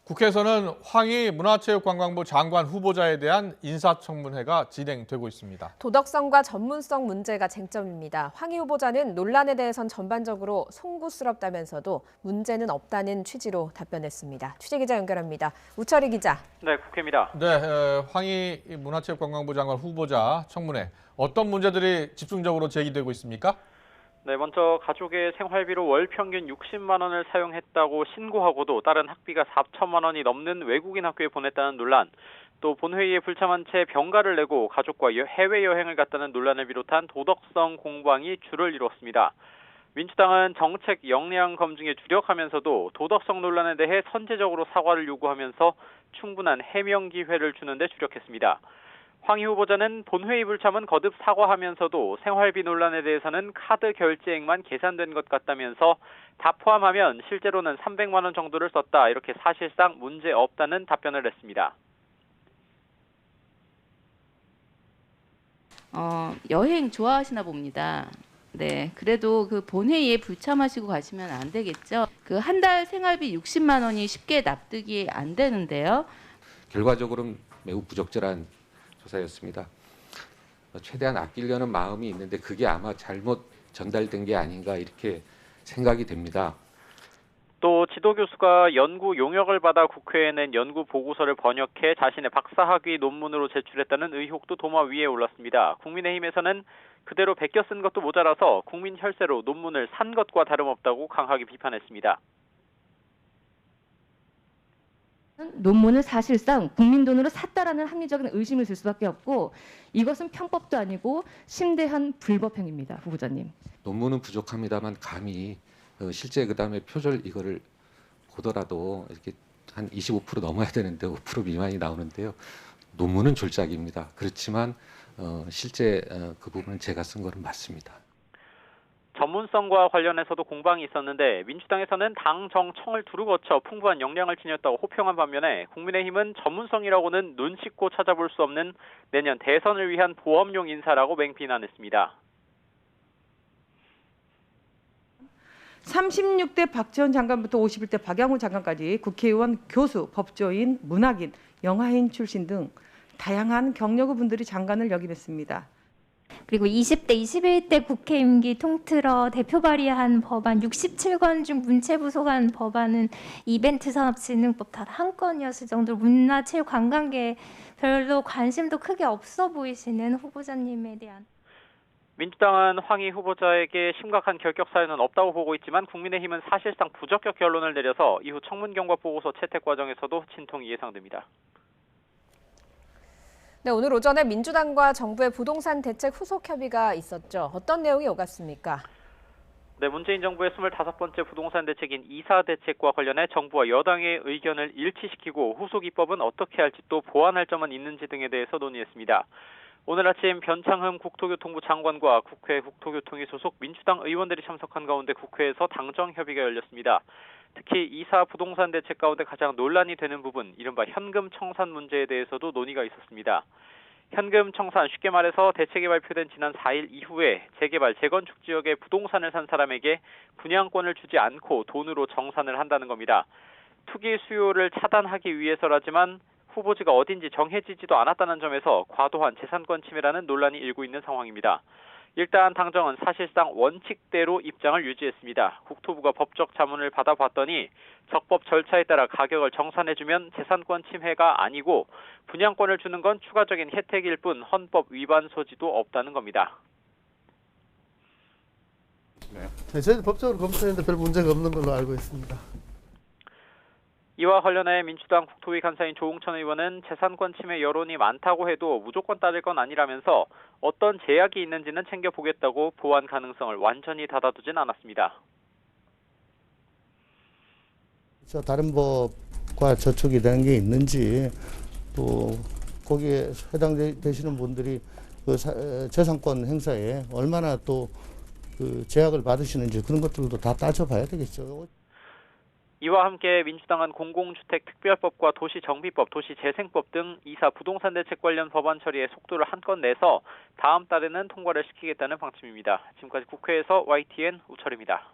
국회에서는 황희 문화체육관광부 장관 후보자에 대한 인사청문회가 진행되고 있습니다. 도덕성과 전문성 문제가 쟁점입니다. 황희 후보자는 논란에 대해선 전반적으로 송구스럽다면서도 문제는 없다는 취지로 답변했습니다. 취재기자 연결합니다. 우철희 기자. 네, 국회입니다. 네, 황희 문화체육관광부 장관 후보자 청문회 어떤 문제들이 집중적으로 제기되고 있습니까? 네, 먼저 가족의 생활비로 월 평균 60만 원을 사용했다고 신고하고도 다른 학비가 4천만 원이 넘는 외국인 학교에 보냈다는 논란, 또 본회의에 불참한 채 병가를 내고 가족과 해외여행을 갔다는 논란을 비롯한 도덕성 공방이 주를 이뤘습니다. 민주당은 정책 역량 검증에 주력하면서도 도덕성 논란에 대해 선제적으로 사과를 요구하면서 충분한 해명 기회를 주는 데 주력했습니다. 황희 후보자는 본회의 불참은 거듭 사과하면서도 생활비 논란에 대해서는 카드 결제액만 계산된 것 같다면서 다 포함하면 실제로는 300만 원 정도를 썼다, 이렇게 사실상 문제 없다는 답변을 했습니다. 여행 좋아하시나 봅니다. 네, 그래도 그 본회의에 불참하시고 가시면 안 되겠죠. 그 한 달 생활비 60만 원이 쉽게 납득이 안 되는데요. 결과적으로는 매우 부적절한 조사였습니다. 최대한 아끼려는 마음이 있는데 그게 아마 잘못 전달된 게 아닌가 이렇게 생각이 됩니다. 또 지도 교수가 연구 용역을 받아 국회에 낸 연구 보고서를 번역해 자신의 박사학위 논문으로 제출했다는 의혹도 도마 위에 올랐습니다. 국민의힘에서는 그대로 베껴 쓴 것도 모자라서 국민 혈세로 논문을 산 것과 다름없다고 강하게 비판했습니다. 논문을 사실상 국민 돈으로 샀다라는 합리적인 의심을 들 수밖에 없고 이것은 편법도 아니고 심대한 불법행위입니다. 후보자님. 논문은 부족합니다만 감히 실제 그다음에 표절 이거를 보더라도 이렇게 한 25% 넘어야 되는데 5% 미만이 나오는데요. 논문은 졸작입니다. 그렇지만 실제 그 부분은 제가 쓴 거는 맞습니다. 전문성과 관련해서도 공방이 있었는데 민주당에서는 당 정청을 두루 거쳐 풍부한 역량을 지녔다고 호평한 반면에 국민의힘은 전문성이라고는 눈 씻고 찾아볼 수 없는 내년 대선을 위한 보험용 인사라고 맹비난했습니다. 36대 박지원 장관부터 51대 박양호 장관까지 국회의원, 교수, 법조인, 문학인, 영화인 출신 등 다양한 경력의 분들이 장관을 역임했습니다. 그리고 20대, 21대 국회 임기 통틀어 대표 발의한 법안 67건 중 문체부 소관 법안은 이벤트 산업진흥법 단 한 건이었을 정도로 문화체육관광계에 별로 관심도 크게 없어 보이시는 후보자님에 대한. 민주당은 황희 후보자에게 심각한 결격 사유는 없다고 보고 있지만 국민의힘은 사실상 부적격 결론을 내려서 이후 청문경과 보고서 채택 과정에서도 진통이 예상됩니다. 네, 오늘 오전에 민주당과 정부의 부동산 대책 후속 협의가 있었죠. 어떤 내용이 오갔습니까? 네, 문재인 정부의 25번째 부동산 대책인 이사 대책과 관련해 정부와 여당의 의견을 일치시키고 후속 입법은 어떻게 할지 또 보완할 점은 있는지 등에 대해서 논의했습니다. 오늘 아침 변창흠 국토교통부 장관과 국회 국토교통위 소속 민주당 의원들이 참석한 가운데 국회에서 당정 협의가 열렸습니다. 특히 이사 부동산 대책 가운데 가장 논란이 되는 부분, 이른바 현금 청산 문제에 대해서도 논의가 있었습니다. 현금 청산, 쉽게 말해서 대책이 발표된 지난 4일 이후에 재개발, 재건축 지역에 부동산을 산 사람에게 분양권을 주지 않고 돈으로 정산을 한다는 겁니다. 투기 수요를 차단하기 위해서라지만 후보지가 어딘지 정해지지도 않았다는 점에서 과도한 재산권 침해라는 논란이 일고 있는 상황입니다. 일단 당정은 사실상 원칙대로 입장을 유지했습니다. 국토부가 법적 자문을 받아봤더니 적법 절차에 따라 가격을 정산해주면 재산권 침해가 아니고 분양권을 주는 건 추가적인 혜택일 뿐 헌법 위반 소지도 없다는 겁니다. 네, 저희도 법적으로 검토했는데 별 문제가 없는 걸로 알고 있습니다. 이와 관련해 민주당 국토위 간사인 조홍천 의원은 재산권 침해 여론이 많다고 해도 무조건 따를 건 아니라면서 어떤 제약이 있는지는 챙겨보겠다고 보완 가능성을 완전히 닫아두진 않았습니다. 다른 법과 저촉이 되는 게 있는지, 또 거기에 해당되시는 분들이 그 재산권 행사에 얼마나 또 그 제약을 받으시는지 그런 것들도 다 따져봐야 되겠죠. 이와 함께 민주당은 공공주택특별법과 도시정비법, 도시재생법 등 이사 부동산 대책 관련 법안 처리에 속도를 한껏 내서 다음 달에는 통과를 시키겠다는 방침입니다. 지금까지 국회에서 YTN 우철입니다.